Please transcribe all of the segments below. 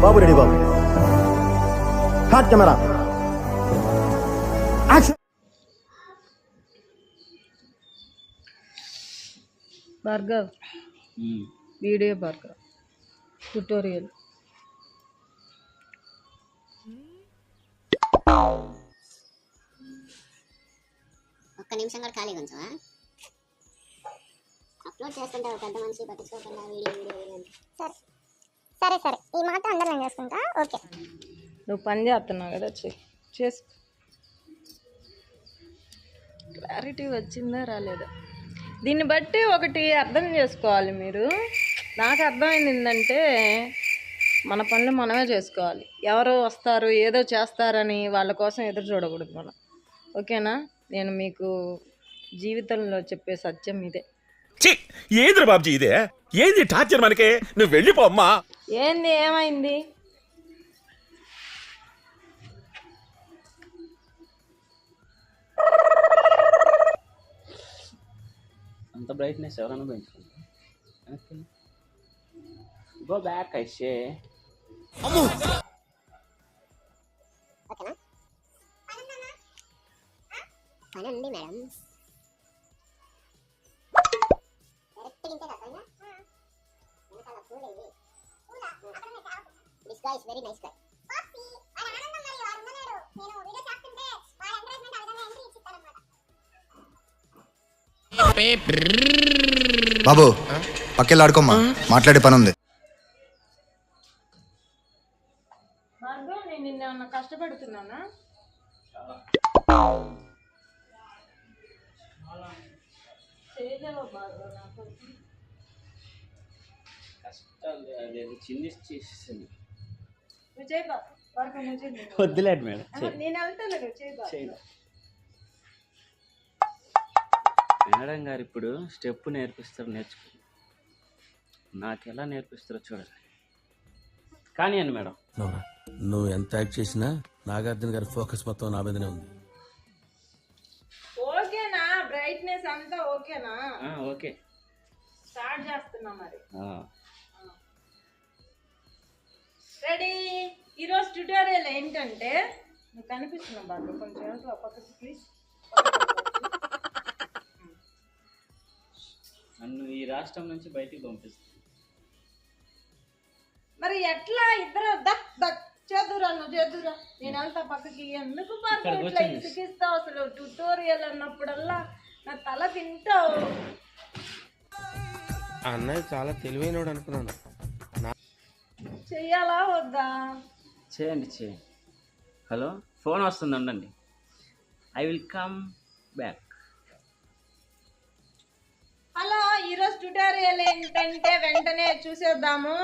బాబు ready బాబు. Hot camera action. Bhargav video Bhargav tutorial. ఒక్క నిమిషం కూడా ఖాళీ కొంచెం అప్లోడ్ చేసుకుంటావు పెద్ద మనిషి పట్టించుకోకుండా వీడియో సరే సరే సరే ఈ మాట అందరూ నేను చేసుకుంటా. ఓకే నువ్వు పని చేస్తున్నావు కదా, చేసి క్లారిటీ వచ్చిందా రాలేదా దీన్ని బట్టి ఒకటి అర్థం చేసుకోవాలి మీరు. నాకు అర్థమైంది ఏంటంటే మన పనులు మనమే చేసుకోవాలి. ఎవరో వస్తారు ఏదో చేస్తారని వాళ్ళ కోసం ఎదురు చూడకూడదు మనం. ఓకేనా? నేను మీకు జీవితంలో చెప్పే సత్యం ఇదే. ఏంద్ర బాబుజీ ఇదే? ఏంది టార్చర్ మనకే? నువ్వు వెళ్ళిపో అమ్మా. ఏంది ఏమైంది? అంత బ్రైట్నెస్ ఎవరైనా పెంచుకుంటా. గో బ్యాక్ అయితే పని ఉంది madam. This guy is very nice guy. బాబు పక్కెళ్ళి ఆడుకోమ్మా, మాట్లాడే పని ఉంది. నేను నిన్న కష్టపెడుతున్నానా? వద్దులేడు మేడం. మేడం గారు ఇప్పుడు స్టెప్ నేర్పిస్తారు, నేర్చుకో. నాకు ఎలా నేర్పిస్తారో చూడండి. కానీ అండి మేడం, నువ్వు ఎంత యాక్ట్ చేసినా నాగార్జున గారి ఫోకస్ మొత్తం నా మీదనే ఉంది. ఓకేనా? బ్రైట్నెస్ అంతా ఓకేనా? ఓకే, స్టార్ట్ చేస్తున్నా మరి. రెడీ. ఈరోజు ట్యుటోరియల్ ఏంటంటే, నువ్వు కనిపిస్తున్నావు బాగా కొంచెం పక్కకి ప్లీజ్. నన్ను ఈ రాష్ట్రం నుంచి బయటికి పంపిస్తుంది. మరి ఎట్లా? ఇద్దరు చేదురా, నువ్వు చేదురా, నేను వెళ్తా పక్కకి. ఎందుకు ఇట్లా ఇసుకిస్తావు? అసలు ట్యుటోరియల్ అన్నప్పుడల్లా నా తల తింటావు. అన్నయ్య చాలా తెలివైనడు అనుకున్నాను. చెయ్యాలా వద్దా? చేయండి చేయండి. హలో, ఫోన్ వస్తుంది, ఉండండి. I will come back. Hello, ఈరోజు ట్యుటోరియల్ ఏంటంటే వెంటనే చూసేద్దాము.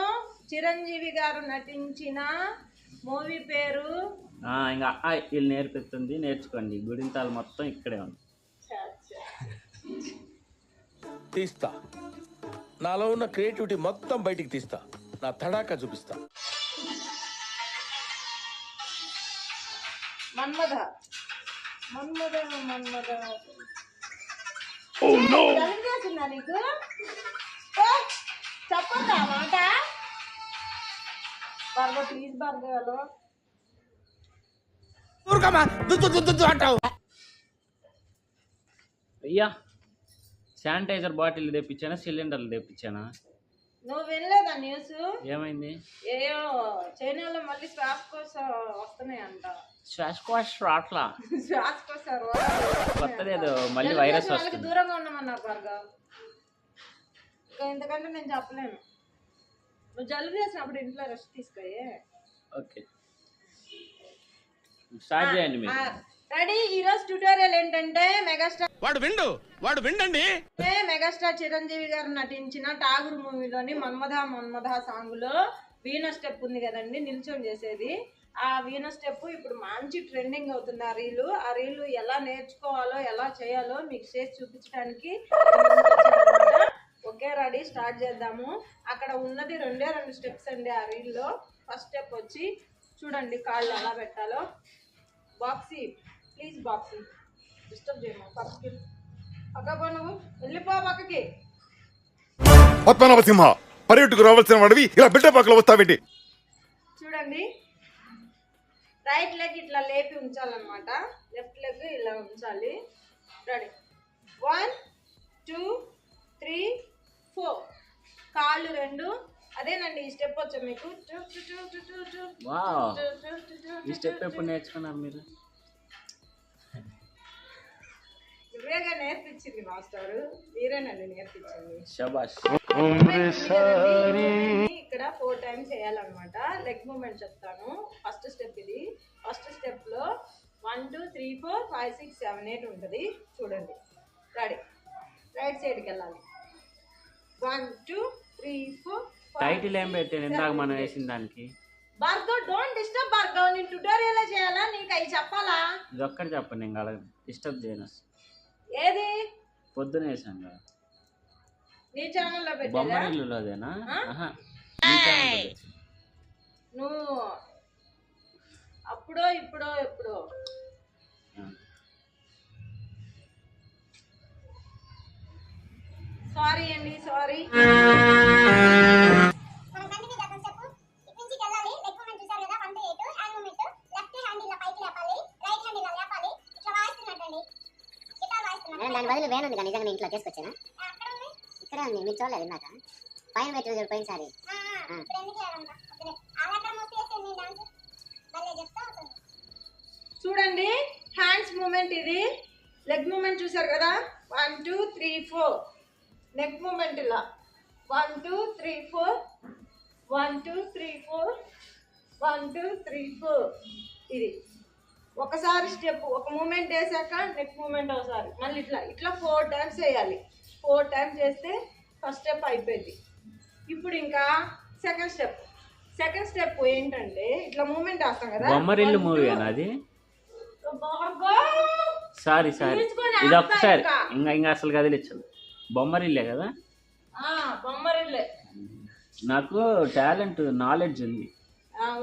చిరంజీవి గారు నటించిన మూవీ పేరు ఇంకా వీళ్ళు నేర్పిస్తుంది, నేర్చుకోండి. గుడింతాలు మొత్తం ఇక్కడే ఉంది. తీస్తా, నాలో ఉన్న క్రియేటివిటీ మొత్తం బయటికి తీస్తా, నా తడాకా చూపిస్తా. మన్మథ మన్మథ మన్మథ. జరిగేసిందా నీకు? చెప్పండి ఆ మాట. భార్గవ్ ప్లీజ్ భార్గవ్. అయ్యా, శానిటైజర్ బాటిల్ తెప్పించానా, సిలిండర్లు తెప్పించానా? నువ్వు వినలేదా న్యూస్? ఏమైంది? ఏయో చైనాలో మళ్ళీ శ్వాసకోశ వస్తున్నాయంట. శ్వాసకోశ రాట్లా, శ్వాసకోశ కొత్తది ఏదో మళ్ళీ వైరస్ వస్తుంది. దూరంగా ఉండమన్నారు భార్గవ్. ఇంకా ఇంతకంటే నేను చెప్పలేను. నువ్వు జలుబు చేసినప్పుడు ఇంట్లో రెస్ట్ తీసుకోయే. ఓకే, స్టార్ట్ చేయండి మీరు. రెడీ. ఈరోజు ట్యుటోరియల్ ఏంటంటే వాడు విండండి. మెగాస్టార్ చిరంజీవి గారు నటించిన ఠాగూర్ మూవీలోని మన్మథ మన్మథ సాంగ్ లో వీణ స్టెప్ ఉంది కదండి, నిల్చొని చేసేది. ఆ వీణ స్టెప్ ఇప్పుడు మంచి ట్రెండింగ్ అవుతుంది. ఆ రీలు ఎలా నేర్చుకోవాలో ఎలా చేయాలో మీకు చేసి చూపించడానికి. ఓకే రెడీ, స్టార్ట్ చేద్దాము. అక్కడ ఉన్నది రెండు స్టెప్స్ అండి ఆ రీల్లో. ఫస్ట్ స్టెప్ వచ్చి చూడండి, కాళ్ళు ఎలా పెట్టాలో. బాక్సీ ప్లీజ్, బాక్సీ డిస్టర్బ్ చేయను. పక్కకి పక్క నువ్వు వెళ్ళిపో పక్కకి. పద్మనాభ సింహ, పర్యటకు రావాల్సిన వాడివి ఇలా బిడ్డ పక్కలో వస్తావేంటి? చూడండి చూడండి, రైట్ లెగ్ ఇట్లా లేపి ఉంచాలన్నమాట, లెఫ్ట్ లెగ్ ఇలా ఉంచాలి. రెడీ, 1 2 3 4, కాళ్ళు రెండు. అదేనండి ఈ స్టెప్ వచ్చా మీకు. వావ్, ఈ స్టెప్ ఎప్పుడు నేర్చుకున్నారు మీరు? నువ్వేగా నేర్పించింది మాస్టారు, మీరేనండి నేర్పించింది. శబాష్. ఇక్కడ 4 టైమ్స్ చేయాలన్నమాట. లెగ్ మూమెంట్ చెప్తాను. ఫస్ట్ స్టెప్ ఇది. ఫస్ట్ స్టెప్ లో 1 2 3 4 5 6 7 8 ఉంటుంది. చూడండి, రెడీ, రైట్ సైడ్కి వెళ్ళాలి. 1 2 3 4 టైటిల్ ఏం పెట్టాను ఇందాక మనం వేసిన దానికి? Bhargav, don't disturb Bhargav. నేను ట్యూటోరియల్ చేయాలా నీకు అవి చెప్పాలా? ఇది ఒక్కటి చెప్పండి, ఇంకా అలా డిస్టర్బ్ చేయను. ఏది పొద్దున వేసాను కదా, నీ ఛానల్లో పెట్టా? బొమ్మరిల్లులో అదేనా? నీ ఛానల్లో పెట్టాను. నువ్వు అప్పుడో ఇప్పుడో ఎప్పుడో. సారీ అండి, సారీ. మనం కంటిన్యూ చేద్దాం. చెప్పు, ఇటు నుంచి వెళ్ళాలి. లెగ్ మూమెంట్ చూసారు కదా, 1 to 8 hand moment. Left hand ఇలా పైకి లేపాలి, రైట్ హ్యాండ్ ఇలా లేపాలి. ఇట్లా వాయిస్తున్నట్టండి, గిటార్ వాయిస్తున్నట్టు. నేను దాని బదులు వేనుంది కానీ నిజంగా ఇంట్లో తీసుకొచ్చానా? అక్కడ ఉంది. ఇక్కడే ఉంది, మీరు చూడలేదు ఇందాక పైన పెట్టి పోయినసారి. ఇప్పుడు ఎందుకు చేయాలంట? అలాగే మూసి వేస్తే నీ డాన్స్ భలే చెప్తా ఉంటుంది. చూడండి, హ్యాండ్స్ మూమెంట్ ఇది. లెగ్ మూమెంట్ చూసారు కదా, 1 2 3 4. నెక్ మూమెంట్ ఇలా 1 2 3 4 1 2 3 4 1 2 3 4. ఇది ఒకసారి స్టెప్, ఒక మూమెంట్ వేసాక నెక్ మూమెంట్ ఒకసారి, మళ్ళీ ఇట్లా ఇట్లా 4 టైమ్స్ వేయాలి. 4 టైమ్స్ చేస్తే ఫస్ట్ స్టెప్ అయిపోయింది. ఇప్పుడు ఇంకా సెకండ్ స్టెప్. సెకండ్ స్టెప్ ఏంటంటే ఇట్లా మూమెంట్ వేస్తాం కదా. బొమ్మరిల్లు మూవీ అది. సారీ, ఇది ఒక్కసారి, ఇంకా అసలు కదిలించదు. బొమ్మరిల్లే కదా? బొమ్మరిల్లే. నాకు టాలెంట్, నాలెడ్జ్ ఉంది.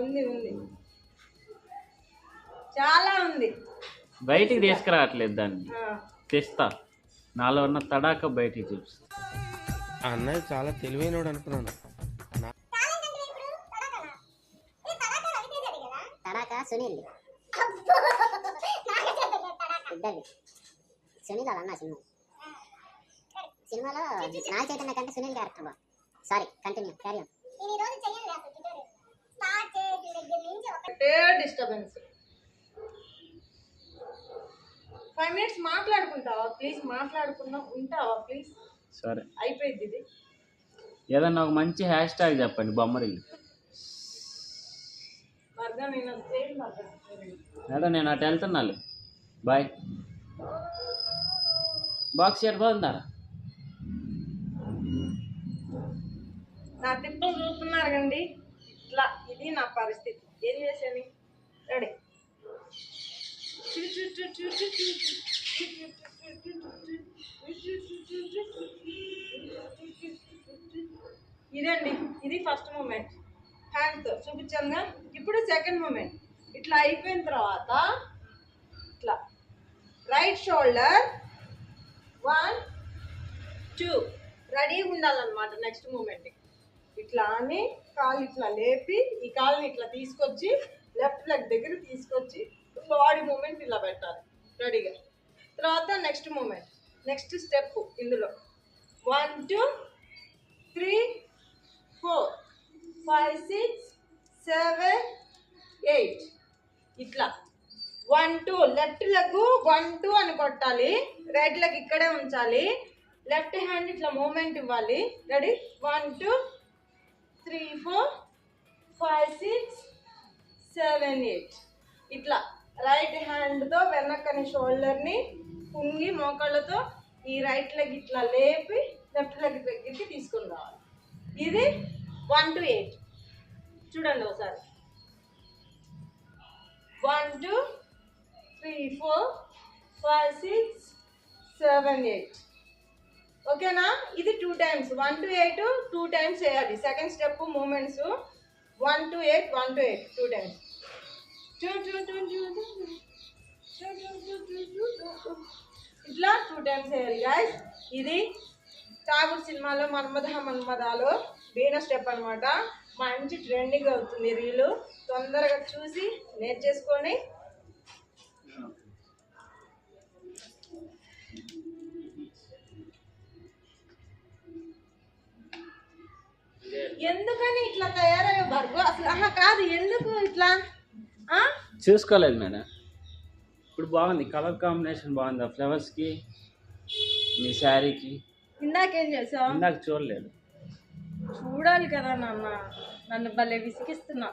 ఉంది ఉంది, చాలా ఉంది. బయటికి తీసుకురావట్లేదు దాన్ని, తెస్తా. నాలో ఉన్న తడాక బయటికి చూపిస్తా. అన్నయ్య చాలా తెలివైనోడు అనుకున్నాను. టాలెంట్ అంటే ఇప్పుడు తడకనా? ఏ తడక రవితేజది కదా? తడాక సునీల్ నాకే చెప్పలేదు తడక. ఇద్దరు. సునీల్ అలా అన్న సినిమాలో నాగ చైతన్య కంటే సునీల్ క్యారెక్టర్ బాగా. Sorry, continue, carry on. నేను ఈ రోజు చెయ్యను అసలు ట్యూటోరియల్. స్టార్ట్ చేసిన దగ్గర నుంచి ఒకటే డిస్టర్బెన్స్. 5 minutes మాట్లాడుకుంటావా please? మాట్లాడుకుందాం, ఉంటావా ప్లీజ్? సరే, అయిపోయింది ఇది. ఏదన్నా ఒక మంచి హ్యాష్ ట్యాగ్ చెప్పండి. బొమ్మరిల్లు వర్గా నేను సేమ్ వర్గా. మేడం, నేను అటు వెళ్తున్నాను. బాయ్. బాక్స్ షేర్ బాగుందా? నా తిప్పలు చూస్తున్నారు కండి. ఇట్లా ఇది నా పరిస్థితి. ఏం చేశాను? రెడీ, ఇదండి. ఇది ఫస్ట్ మూమెంట్, హ్యాండ్తో చూపించానుగా. ఇప్పుడు సెకండ్ మూమెంట్. ఇట్లా అయిపోయిన తర్వాత ఇట్లా రైట్ షోల్డర్ 1 2 రెడీగా ఉండాలన్నమాట. నెక్స్ట్ మూమెంట్ ఇట్లా అని కాలు ఇట్లా లేపి ఈ కాలుని ఇట్లా తీసుకొచ్చి లెఫ్ట్ లెగ్ దగ్గర తీసుకొచ్చి బాడీ మూమెంట్ ఇలా పెట్టాలి రెడీగా. తర్వాత నెక్స్ట్ మూమెంట్, నెక్స్ట్ స్టెప్ ఇందులో 1 2 3 4 5 6 7 8. ఇట్లా 1 2 లెఫ్ట్ లెగ్ 1 2 అని కొట్టాలి. రైట్ లెగ్ ఇక్కడే ఉంచాలి. లెఫ్ట్ హ్యాండ్ ఇట్లా మూమెంట్ ఇవ్వాలి. రెడీ, 1 2 3 4 5 6 7 8. ఇట్లా రైట్ హ్యాండ్తో వెనక్కని షోల్డర్ని కుంగి మోకాళ్ళతో ఈ రైట్ లెగ్ ఇట్లా లేపి లెఫ్ట్ లెగ్ దగ్గరికి తీసుకొని రావాలి. ఇది 1 to 8. చూడండి ఒకసారి. 1 2 3 4 5 6 7 8. ఓకేనా? ఇది 2 times. 1 to 8 2 times చేయాలి. Second step movements 1 to 8 1 to 8 2 times. ఇట్లా 2 times చేయాలి గాయస్. ఇది ఠాగూర్ సినిమాలో మన్మథ మన్మథాలో వీణ స్టెప్ అనమాట. మంచి ట్రెండింగ్ అవుతుంది రీలు. తొందరగా చూసి నేర్చేసుకొని ఎందుకని ఇట్లా తయారయ్యో భర్గో అసలు? కాదు, ఎందుకు ఇట్లా చూసుకోలేదు మేడం. ఇప్పుడు బాగుంది, కలర్ కాంబినేషన్ బాగుంది ఆ ఫ్లవర్స్కి మీ శారీకి. ఇందాకేం చేసావు? ఇందాక చూడలేదు. చూడాలి కదా నాన్న, నన్ను భలే విసిగిస్తున్నా.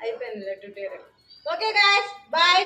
అయిపోయింది ట్యూటోరియల్. Okay guys, bye.